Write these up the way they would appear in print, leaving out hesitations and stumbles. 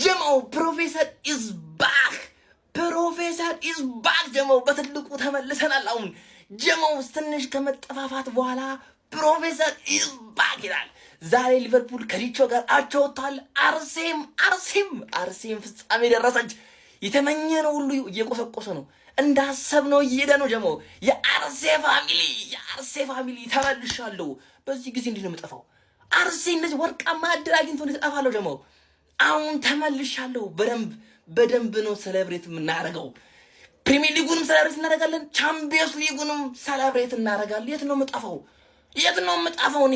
ጀሞ ፕሮፌሰር ኢዝ ባክ ጀሞ በትልቁ ተመልሰናል። አሁን ጀሞ ትንሽ ከመጠፋፋት በኋላ ፕሮፌሰር ኢዝ ባክ ይላል። ዛሬ ሊቨርፑል ከሪቾ ጋር አቻውቷል። አርሴም ፍጻሜ ደረሰች። የተመኘነው ሁሉ እየቆሰቆሰ ነው። እንዳሰብነው እየሄደ ነው። ጀሞ የአርሴ ፋሚሊ ተመልሻለሁ። በዚህ ጊዜ እንዴት ነው የምጠፋው? አርሴ እንደዚህ ወርቃማ ዕድል አግኝቶ እንዴት እጠፋለሁ? ጀሞ አሁን ተመልሻለሁ። በደንብ ነው ሴሌብሬት የምናደርገው። ፕሪሚየር ሊጉንም ሴሌብሬት እናደርጋለን፣ ቻምፒየንስ ሊጉንም ሴሌብሬት እናደርጋለን። የት ነው የምጠፋው? እኔ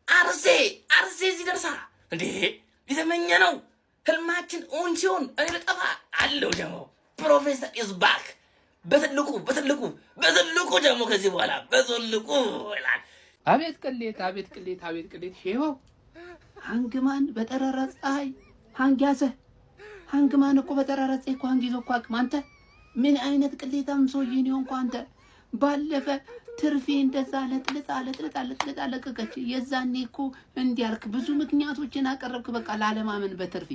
አርሴ እዚህ ደርሳ እንዴ የተመኘ ነው ህልማችን ኦን ሲሆን እኔ ልጠፋ አለው። ጀሞ ፕሮፌሰር ኢዝ ባክ በትልቁ ጀሞ ከዚህ በኋላ በትልቁ ይላል። አቤት ቅሌት ሼባው ሃንግማን በጠራራ ፀሐይ ሃንግማን እኮ በጠራራ ፀሐይ እኮ ሃንግ ይዞ እኮ አቅም አንተ ምን አይነት ቅሌታም ሰውዬ ነው እንኳን አንተ ባለፈ ትርፌ እንደዛ ለጥልጥ አለቀቀች። የዛኔ እኮ እንዲያልክ ብዙ ምክንያቶችን አቀረብክ። በቃ ላለማመን በትርፌ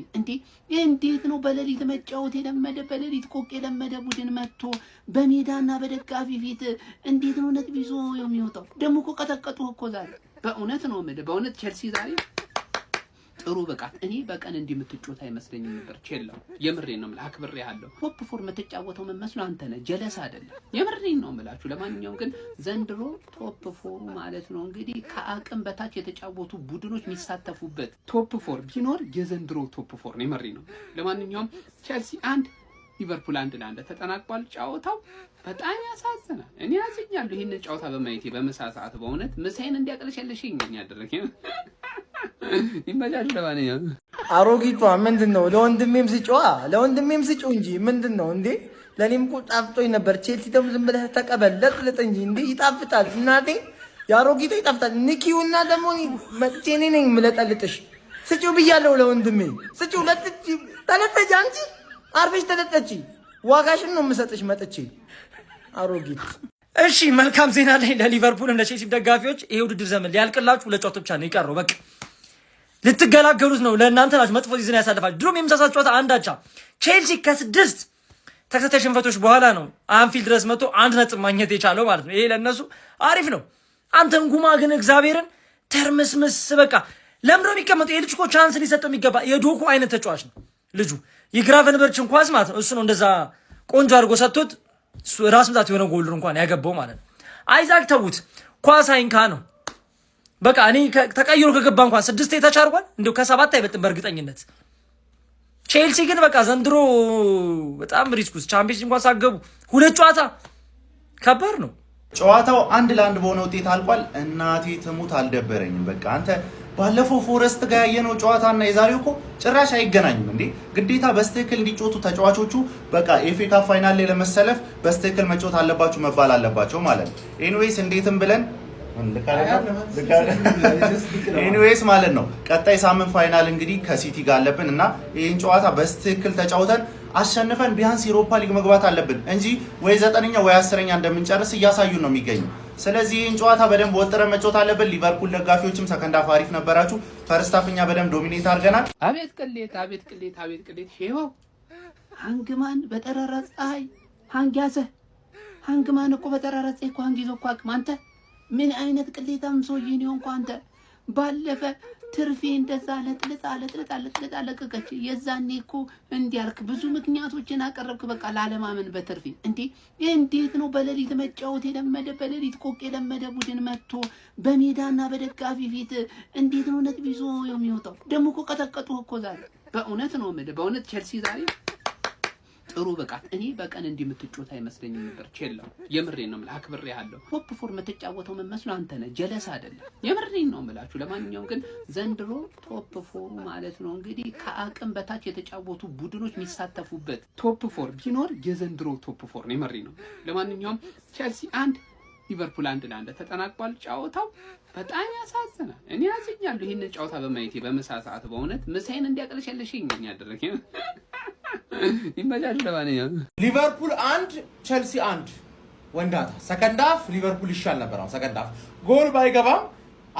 እንዴት ነው በሌሊት መጫወት የለመደ በሌሊት ኮቅ የለመደ ቡድን መጥቶ በሜዳና በደጋፊ ፊት እንዴት ነው ነጥብ ይዞ የሚወጣው? ደግሞ እኮ ቀጠቀጡ እኮ ዛሬ። በእውነት ነው የምልህ፣ በእውነት ቼልሲ ዛሬ ጥሩ ብቃት። እኔ በቀን እንዲምትጫወት አይመስለኝም ነበር። ቼላው የምሬን ነው የምልህ፣ አክብሬሃለሁ። ቶፕ ፎር የምትጫወተው ምን መስሎ አንተ ነህ፣ ጀለስ አይደለም። የምሬን ነው የምላችሁ። ለማንኛውም ግን ዘንድሮ ቶፕ ፎሩ ማለት ነው እንግዲህ ከአቅም በታች የተጫወቱ ቡድኖች የሚሳተፉበት ቶፕ ፎር ቢኖር የዘንድሮ ቶፕ ፎር ነው። የምሬን ነው። ለማንኛውም ቼልሲ 1 ሊቨርፑል 1-1 ተጠናቋል ጨዋታው። በጣም ያሳዝናል። እኔ ያዝኛለሁ ይሄንን ጨዋታ በማየቴ በምሳ ሰዓት። በእውነት ምሳዬን እንዲያቀለሸልሽኝ ያደረገኝ ይመጃል። ለማንኛውም አሮጊቷ ምንድነው? ለወንድሜም ስጪው እንጂ ምንድነው እንዴ? ለኔም እኮ ጣፍጦኝ ነበር። ቼልሲ ደግሞ ዝም ብለህ ተቀበል ለጥልጥ እንጂ እንዴ ይጣፍጣል። እናቴ የአሮጊቷ ይጣፍጣል። ንኪውና ደግሞ መጥቼ እኔ ነኝ የምለጠልጥሽ። ስጪው ብያለሁ ለወንድሜ ስጪው። ተለጠጂ አንቺ አርፈሽ ተለጠጂ። ዋጋሽን ነው የምሰጥሽ መጥቼ አሮጊት። እሺ መልካም ዜና ላይ ለሊቨርፑል እና ቼልሲ ደጋፊዎች ይሄ ውድድር ዘመን ሊያልቅላችሁ 2 ጨዋታ ብቻ ነው የቀረው። በቃ ልትገላገሉት ነው። ለእናንተ ናችሁ መጥፎ ጊዜ ያሳልፋል። ድሮም የምሳሳት ጨዋታ 1-1 ቼልሲ ከ6 ተከታታይ ሽንፈቶች በኋላ ነው አንፊልድ ድረስ መጥቶ 1 ነጥብ ማግኘት የቻለው ማለት ነው። ይሄ ለነሱ አሪፍ ነው። አንተ እንጉማ ግን እግዚአብሔርን ተርምስምስ በቃ ለምንድነው የሚቀመጠው? ይሄ ልጅ እኮ ቻንስ ሊሰጠው የሚገባ የዶኩ አይነት ተጫዋች ነው ልጁ። የግራቨንበርችን ኳስ ማለት ነው እሱ ነው እንደዛ ቆንጆ አድርጎ ሰጥቶት ራስ ምታት የሆነ ጎል እንኳን ያገባው ማለት ነው። አይዛክ ተውት፣ ኳስ አይንካ ነው በቃ። እኔ ተቀይሮ ከገባ እንኳን 6 ተቻርጓል፣ እንደው ከ7 አይበልጥም በእርግጠኝነት። ቼልሲ ግን በቃ ዘንድሮ በጣም ሪስኩስ ቻምፒየንስ እንኳን ሳገቡ 2 ጨዋታ ከባድ ነው። ጨዋታው 1-1 በሆነ ውጤት አልቋል። እናቴ ትሙት አልደበረኝም። በቃ አንተ ባለፈው ፎረስት ጋር ያየነው ጨዋታና የዛሬው እኮ ጭራሽ አይገናኝም እንዴ! ግዴታ በስትክክል እንዲጮቱ ተጫዋቾቹ በቃ ኤፍኤ ካፕ ፋይናል ላይ ለመሰለፍ በስትክክል መጫወት አለባችሁ መባል አለባቸው ማለት ነው። ኤኒዌይስ እንዴትም ብለን ኤኒዌይስ ማለት ነው ቀጣይ ሳምንት ፋይናል እንግዲህ ከሲቲ ጋር አለብን እና ይሄን ጨዋታ በስትክክል ተጫውተን አሸንፈን ቢያንስ ዩሮፓ ሊግ መግባት አለብን እንጂ ወይ 9ኛ ወይ 10ኛ እንደምንጨርስ እያሳዩን ነው የሚገኘው። ስለዚህ ይሄን ጨዋታ በደንብ ወጥረን መጫወት አለብን። ሊቨርፑል ደጋፊዎችም ሰከንድ ሃፍ አሪፍ ነበራችሁ። ፈርስት ሃፍ እኛ በደንብ ዶሚኔት አድርገናል። አቤት ቅሌት ሼባው ሃንግማን በጠራራ ፀሐይ ሃንግማን እኮ በጠራራ ፀሐይ እኮ ሃንግ ይዞ እኮ አቅም አንተ ምን አይነት ቅሌታም ሰውዬ ነው እንኳን አንተ ባለፈ ትርፌ እንደዛ ለጥልጥ አለቀቀች። የዛኔ እኮ እንዲያልክ ብዙ ምክንያቶችን አቀረብክ። በቃ ላለማመን በትርፌ እንዴት ነው በሌሊት መጫወት የለመደ በሌሊት ኮቅ የለመደ ቡድን መጥቶ በሜዳና በደጋፊ ፊት እንዴት ነው ነጥብ ይዞ የሚወጣው? ደግሞ እኮ ቀጠቀጡ እኮ ዛሬ። በእውነት ነው የምልህ፣ በእውነት ቼልሲ ዛሬ ጥሩ ብቃት። እኔ በቀን እንዲምትጫወት አይመስለኝም ነበር። ቼላው የምሬን ነው የምልህ፣ አክብሬሃለሁ። ቶፕ ፎር የምትጫወተው ምን መስሎ አንተ ነህ፣ ጀለስ አይደለም። የምሬን ነው የምላችሁ። ለማንኛውም ግን ዘንድሮ ቶፕ ፎሩ ማለት ነው እንግዲህ ከአቅም በታች የተጫወቱ ቡድኖች የሚሳተፉበት ቶፕ ፎር ቢኖር የዘንድሮ ቶፕ ፎር ነው። የምሬን ነው። ለማንኛውም ቼልሲ 1 ሊቨርፑል 1-1 ተጠናቋል ጨዋታው። በጣም ያሳዝናል። እኔ ያዝኛለሁ ይሄንን ጨዋታ በማየቴ በምሳ ሰዓት። በእውነት ምሳዬን እንዲያቀለሸልሽኝ ያደረገኝ ይመጃል። ለማንኛውም ሊቨርፑል 1 ቼልሲ 1 ወንዳታ ሰከንድ ሃፍ ሊቨርፑል ይሻል ነበር። አሁን ሰከንድ ሃፍ ጎል ባይገባም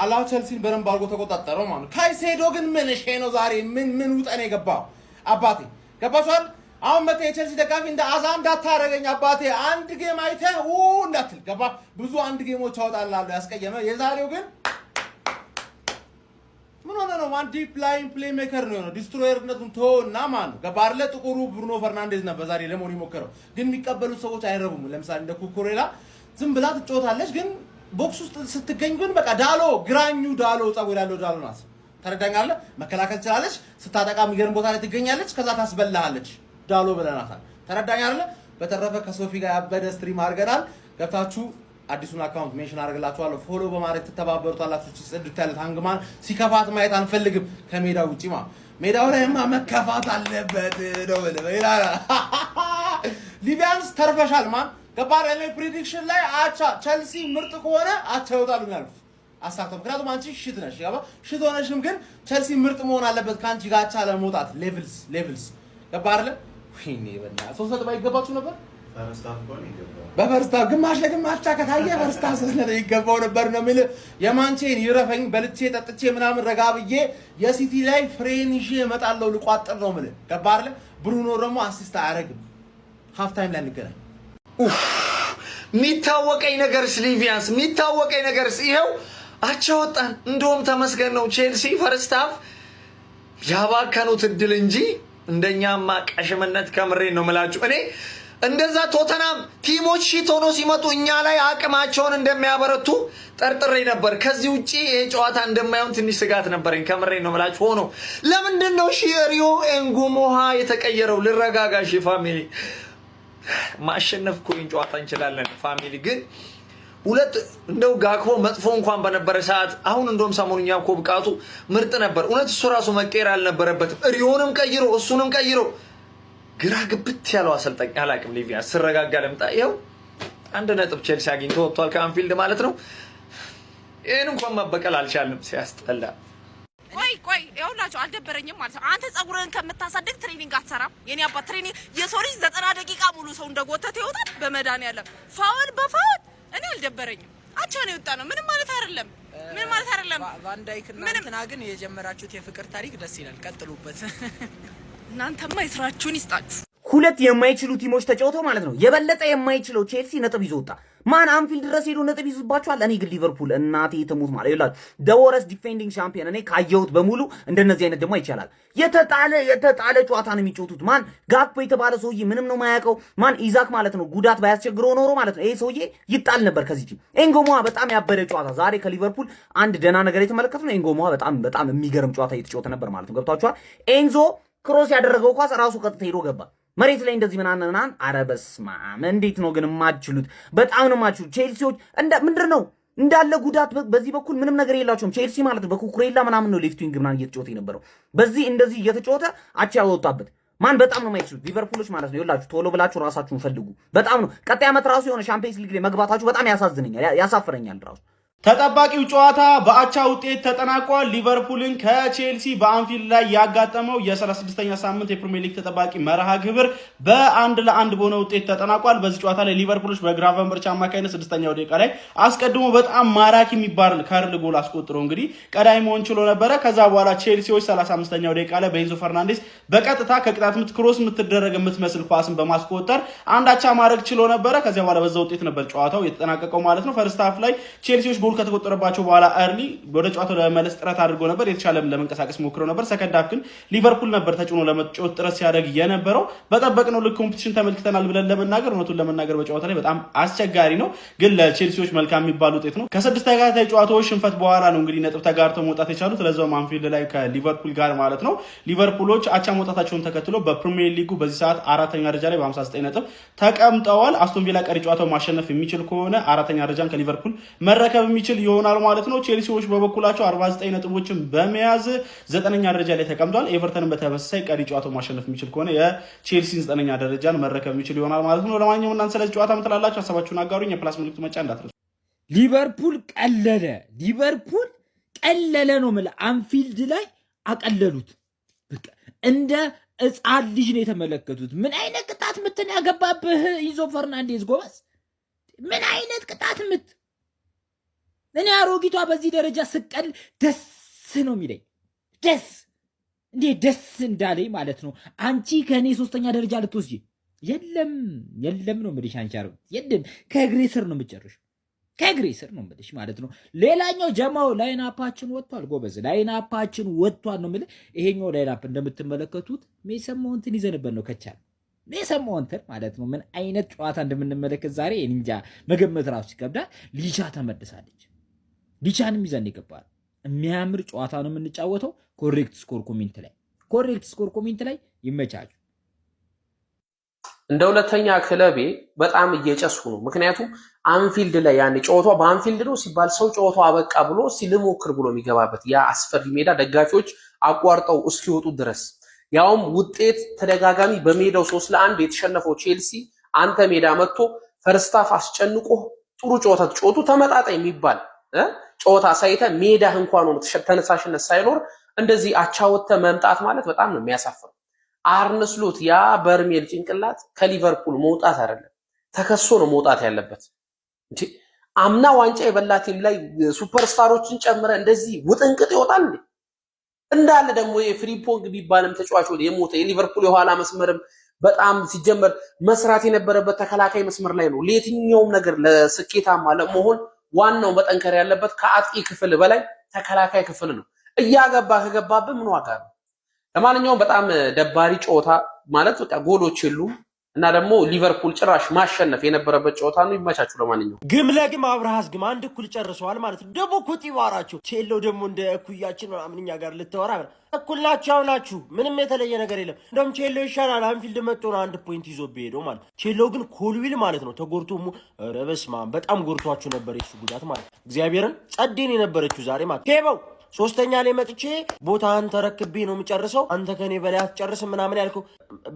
አላህ ቸልሲን በደንብ አድርጎ ተቆጣጠረው ማለት ነው። ካይሴዶ ግን ምን እሺ ነው ዛሬ ምን ውጠኔ ገባው አባቴ ገባቷል። አሁን መተ የቸልሲ ደጋፊ እንደ አዛ እንዳታረገኝ አባቴ አንድ ጌም አይተህ እንዳትል ገባ። ብዙ አንድ ጌሞች አወጣላለሁ ያስቀየመ። የዛሬው ግን ምን ሆነ ነው ማን ዲፕ ላይን ፕሌይ ሜከር ነው ነው ዲስትሮየርነቱን ተወና ማን ገባ አይደለ። ጥቁሩ ብሩኖ ፈርናንዴዝ ነበር ዛሬ ለሞኒ ሞከረው፣ ግን የሚቀበሉት ሰዎች አይረቡም። ለምሳሌ እንደ ኩኩሬላ ዝም ብላ ትጫወታለች፣ ግን ቦክስ ውስጥ ስትገኝ ግን በቃ ዳሎ ግራኙ ዳሎ ጸጉር ያለው ዳሎ ናት። ተረዳኛለህ? መከላከል ትችላለች፣ ስታጠቃ የሚገርም ቦታ ላይ ትገኛለች፣ ከዛ ታስበላሃለች። ዳሎ ብለናታል። ተረዳኛለህ? በተረፈ ከሶፊ ጋር ያበደ ስትሪም አድርገናል። ገብታችሁ አዲሱን አካውንት ሜንሽን አድርግላችኋለሁ፣ ፎሎ በማድረግ ትተባበሩታላችሁ። ጽድት ያለ ታንግማን ሲከፋት ማየት አንፈልግም። ከሜዳው ውጪ ሜዳው ላይማ መከፋት አለበት ነው ይላል። ሊቢያንስ ተርፈሻል ማን ገባር እኔ ፕሪዲክሽን ላይ አቻ ቸልሲ ምርጥ ከሆነ አቻ ይወጣሉ ነው ያልኩት። አሳክቶ ምክንያቱም አንቺ ሽት ነሽ ገባ። ሽት ሆነሽም ግን ቸልሲ ምርጥ መሆን አለበት ካንቺ ጋር አቻ ለመውጣት ሌቭልስ ገባር ለ ወይኔ በእናትህ 3 ነጥብ አይገባችሁ ነበር። በፈርስታፍ ግማሽ ለግማሽ ከታየ ፈርስታፍ 3 ነጥብ ይገባው ነበር ነው የሚል የማንቼን ይረፈኝ በልቼ ጠጥቼ ምናምን ረጋ ብዬ የሲቲ ላይ ፍሬን ይዤ እመጣለሁ ልቋጥር ነው የሚል ገባር ለ ብሩኖ ደግሞ አሲስት አያደርግም። ሃፍ ታይም ላይ እንገናኝ። ሚታወቀኝ ነገርስ ሊቪያንስ ሚታወቀኝ ነገርስ ይሄው አቻ ወጣን። እንደውም ተመስገን ነው ቼልሲ ፈርስታፍ ያባከኑት እድል እንጂ እንደኛማ ቀሽምነት ከምሬን ነው የምላችሁ። እኔ እንደዛ ቶተናም ቲሞች ሺት ሆኖ ሲመጡ እኛ ላይ አቅማቸውን እንደሚያበረቱ ጠርጥሬ ነበር። ከዚህ ውጪ ይሄ ጨዋታ እንደማይሆን ትንሽ ስጋት ነበረኝ። ከምሬን ነው የምላችሁ። ሆኖ ለምንድን ነው ሪዮ ኤንጉሞሃ የተቀየረው? ልረጋጋሽ ፋሚሊ ማሸነፍ እኮ ጨዋታ እንችላለን ፋሚሊ። ግን ሁለት እንደው ጋክቦ መጥፎ እንኳን በነበረ ሰዓት አሁን እንደውም ሰሞኑኛ እኮ ብቃቱ ምርጥ ነበር። እውነት እሱ ራሱ መቀየር አልነበረበትም። ሪዮንም ቀይሮ እሱንም ቀይሮ ግራ ግብት ያለው አሰልጣኝ አላውቅም። ሊቪያ ስረጋጋ ለምጣ ይኸው 1 ነጥብ ቼልሲ አግኝቶ ወጥቷል ከአንፊልድ ማለት ነው። ይሄን እንኳን መበቀል አልቻልንም። ሲያስጠላ ቆይ ይኸውላችሁ አልደበረኝም ማለት ነው። አንተ ጸጉርህን ከምታሳድግ ትሬኒንግ አትሰራም? የኔ አባት ትሬኒንግ የሰው ልጅ 90 ደቂቃ ሙሉ ሰው እንደጎተተ ይወጣል። በመድኃኒዓለም ፋውል በፋውል እኔ አልደበረኝም። አቻ ነው የወጣ ነው። ምንም ማለት አይደለም። ቫንዳይክ እና እንትና ግን የጀመራችሁት የፍቅር ታሪክ ደስ ይላል። ቀጥሉበት። እናንተማ የስራችሁን ይስጣችሁ። ሁለት የማይችሉ ቲሞች ተጫውተው ማለት ነው። የበለጠ የማይችለው ቼልሲ ነጥብ ይዞ ወጣ። ማን አንፊልድ ድረስ ሄዶ ነጥብ ይዝባቸዋል። እኔ ግን ሊቨርፑል እናቴ ትሙት ማለት ይላል ደወረስ ዲፌንዲንግ ቻምፒየን እኔ ካየሁት በሙሉ እንደነዚህ አይነት ደግሞ ይቻላል። የተጣለ ጨዋታ ነው የሚጫወቱት። ማን ጋክፖ የተባለ ሰውዬ ምንም ነው የማያውቀው። ማን ኢዛክ ማለት ነው ጉዳት ባያስቸግረው ኖሮ ማለት ነው ይሄ ሰውዬ ይጣል ነበር ከዚህ ቲም። ኤንጎሞዋ በጣም ያበደ ጨዋታ ዛሬ ከሊቨርፑል አንድ ደና ነገር የተመለከቱ ነው። ኤንጎሞዋ በጣም የሚገርም ጨዋታ እየተጫወተ ነበር ማለት ነው። ገብቷችኋል? ኤንዞ ክሮስ ያደረገው ኳስ ራሱ ቀጥታ ሄዶ ገባ መሬት ላይ እንደዚህ ምናምን። ኧረ በስመ አብ! እንዴት ነው ግን የማትችሉት? በጣም ነው የማትችሉት ቼልሲዎች። ምንድነው እንዳለ ጉዳት በዚህ በኩል ምንም ነገር የላቸውም ቼልሲ ማለት ነው። በኩኩሬላ ምናምን ነው ሌፍት ዊንግ ምናምን እየተጫወተ የነበረው። በዚህ እንደዚህ እየተጫወተ አቻ ያወጣበት ማን በጣም ነው የማይችሉት ሊቨርፑሎች ማለት ነው። ይኸውላችሁ ቶሎ ብላችሁ ራሳችሁን ፈልጉ። በጣም ነው ቀጣይ ዓመት ራሱ የሆነ ቻምፒየንስ ሊግ ላይ መግባታችሁ በጣም ያሳዝነኛል፣ ያሳፍረኛል ራሱ። ተጠባቂው ጨዋታ በአቻ ውጤት ተጠናቋል። ሊቨርፑልን ከቼልሲ በአንፊልድ ላይ ያጋጠመው የ36ኛ ሳምንት የፕሪሚየር ሊግ ተጠባቂ መርሃ ግብር በ1-1 በሆነ ውጤት ተጠናቋል። በዚህ ጨዋታ ላይ ሊቨርፑሎች በግራቨንበርች አማካይነት 6ኛው ደቂቃ ላይ አስቀድሞ በጣም ማራኪ የሚባል ከርል ጎል አስቆጥሮ እንግዲህ ቀዳሚ መሆን ችሎ ነበረ። ከዛ በኋላ ቼልሲዎች 35ኛው ደቂቃ ላይ በኤንዞ ፈርናንዴስ በቀጥታ ከቅጣት ምት ክሮስ የምትደረግ የምትመስል ኳስን በማስቆጠር አንዳቻ ማድረግ ችሎ ነበረ። ከዚያ በኋላ በዛ ውጤት ነበር ጨዋታው የተጠናቀቀው ማለት ነው። ፈርስት ሃፍ ላይ ቼልሲዎች ጎል ከተቆጠረባቸው በኋላ አርሊ ወደ ጨዋታው ለመመለስ ጥረት አድርጎ ነበር። የተሻለም ለመንቀሳቀስ ሞክረው ነበር። ሰከንድ ሃፍ ግን ሊቨርፑል ነበር ተጭኖ ለመጫወት ጥረት ሲያደርግ የነበረው። በጠበቅነው ልክ ኮምፒቲሽን ተመልክተናል ብለን ለመናገር እውነቱን ለመናገር በጨዋታ ላይ በጣም አስቸጋሪ ነው፣ ግን ለቼልሲዎች መልካም የሚባል ውጤት ነው። ከ6 ተከታታይ ጨዋታዎች ሽንፈት በኋላ ነው እንግዲህ ነጥብ ተጋርተው መውጣት የቻሉት ለዛውም አንፊልድ ላይ ከሊቨርፑል ጋር ማለት ነው። ሊቨርፑሎች አቻ መውጣታቸውን ተከትሎ በፕሪሚየር ሊጉ በዚህ ሰዓት 4ኛ ደረጃ ላይ በ59 ነጥብ ተቀምጠዋል። አስቶን ቪላ ቀሪ ጨዋታው ማሸነፍ የሚችል ከሆነ 4ኛ ደረጃን ከሊቨርፑል መረከብ የሚችል ይሆናል ማለት ነው። ቼልሲዎች በበኩላቸው 49 ነጥቦችን በመያዝ 9ኛ ደረጃ ላይ ተቀምጧል። ኤቨርተንን በተመሳሳይ ቀሪ ጨዋታው ማሸነፍ የሚችል ከሆነ የቼልሲን 9ኛ ደረጃን መረከብ የሚችል ይሆናል ማለት ነው። ለማንኛውም እናንተ ስለዚህ ጨዋታ ምትላላችሁ? ሀሳባችሁን አጋሩኝ። የፕላስ ምልክቱ መጫ እንዳትረሱ። ሊቨርፑል ቀለለ ነው የምልህ። አንፊልድ ላይ አቀለሉት። በቃ እንደ ሕፃን ልጅ ነው የተመለከቱት። ምን አይነት ቅጣት ምትን ያገባብህ ኢንዞ ፈርናንዴዝ ጎበዝ! ምን አይነት ቅጣት ምት እኔ አሮጊቷ በዚህ ደረጃ ስቀል ደስ ነው የሚለኝ። ደስ እንዳለኝ ማለት ነው። አንቺ ከእኔ 3ኛ ደረጃ ልትወስጂ የለም ነው የምልሽ። አንቺ አሮጊት የለም፣ ከእግሬ ስር ነው የምጨርሽ፣ ከእግሬ ስር ነው የምልሽ ማለት ነው። ሌላኛው ጀማው ላይናፓችን ወጥቷል፣ ጎበዝ ላይናፓችን ወጥቷል ነው የምልህ። ይሄኛው ላይናፕ እንደምትመለከቱት ሜሰን ማውንትን ይዘንበት ነው ከቻል ሜሰን ማውንትን ማለት ነው። ምን አይነት ጨዋታ እንደምንመለከት ዛሬ እንጃ መገመት ራሱ ይከብዳል። ሊቻ ተመልሳለች፣ ሊቻንም ይዘን ይገባል። የሚያምር ጨዋታ ነው የምንጫወተው። ኮሬክት ስኮር ኮሜንት ላይ ይመቻችሁ። እንደ ሁለተኛ ክለቤ በጣም እየጨሱ ነው። ምክንያቱም አንፊልድ ላይ ያን ጨዋታው በአንፊልድ ነው ሲባል ሰው ጨዋታው አበቃ ብሎ ሲልሞክር ብሎ የሚገባበት ያ አስፈሪ ሜዳ ደጋፊዎች አቋርጠው እስኪወጡ ድረስ ያውም ውጤት ተደጋጋሚ በሜዳው 3-1 የተሸነፈው ቼልሲ አንተ ሜዳ መጥቶ ፈርስታፍ አስጨንቆ ጥሩ ጨዋታ ተጫወቱ ተመጣጣኝ የሚባል ጨዋታ ሳይተ ሜዳህ እንኳን ነው ተነሳሽነት ሳይኖር እንደዚህ አቻወተ መምጣት ማለት በጣም ነው የሚያሳፍረው። አርነ ስሎት ያ በርሜል ጭንቅላት ከሊቨርፑል መውጣት አይደለም ተከሶ ነው መውጣት ያለበት እንዴ። አምና ዋንጫ የበላ ቲም ላይ ሱፐርስታሮችን ጨምረ እንደዚህ ውጥንቅጥ ይወጣል እንዴ? እንዳለ ደግሞ የፍሪምፖንግ ቢባልም ተጫዋች ወደ የሞተ የሊቨርፑል የኋላ መስመርም በጣም ሲጀመር መስራት የነበረበት ተከላካይ መስመር ላይ ነው። ለየትኛውም ነገር ለስኬታማ ለመሆን ዋናው መጠንከር ያለበት ከአጥቂ ክፍል በላይ ተከላካይ ክፍል ነው። እያገባ ከገባበት ምን ዋጋ ነው? ለማንኛውም በጣም ደባሪ ጨዋታ ማለት በቃ ጎሎች የሉም እና ደግሞ ሊቨርፑል ጭራሽ ማሸነፍ የነበረበት ጨዋታ ነው። ይመቻችሁ። ለማንኛውም ግም ለግም አብርሃስ ግም አንድ እኩል ጨርሰዋል ማለት ነው። ደግሞ እኮ ጢባራቸው ቼሎ ደግሞ እንደ እኩያችን ምናምን እኛ ጋር ልትወራ እኩል ናቸው ናችሁ። ምንም የተለየ ነገር የለም። እንደውም ቼሎ ይሻላል። አንፊልድ መጥቶ ነው 1 ፖይንት ይዞ ቢሄደው ማለት ቼሎ ግን ኮልዊል ማለት ነው ተጎርቶ ረበስማ በጣም ጎርቷችሁ ነበር። የሱ ጉዳት ማለት እግዚአብሔርን ጸዴን የነበረችው ዛሬ ማለት ኬበው 3ኛ ላይ መጥቼ ቦታን ተረክቤ ነው የምጨርሰው አንተ ከኔ በላይ አትጨርስም ምናምን ያልከው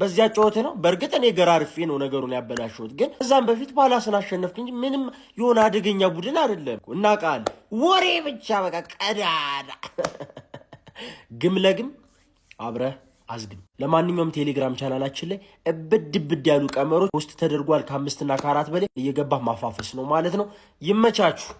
በዚያ ጨዋታ ነው። በእርግጥ እኔ ገራርፌ ነው ነገሩን ያበላሽሁት፣ ግን እዛም በፊት ባላስን አሸነፍክ እንጂ ምንም የሆነ አደገኛ ቡድን አይደለም። እናውቃለን። ወሬ ብቻ በቃ ቀዳዳ ግም ለግም አብረህ አዝግም። ለማንኛውም ቴሌግራም ቻናላችን ላይ እብድ ያሉ ቀመሮች ውስጥ ተደርጓል። ከ5 እና ከ4 በላይ እየገባህ ማፋፈስ ነው ማለት ነው። ይመቻችሁ።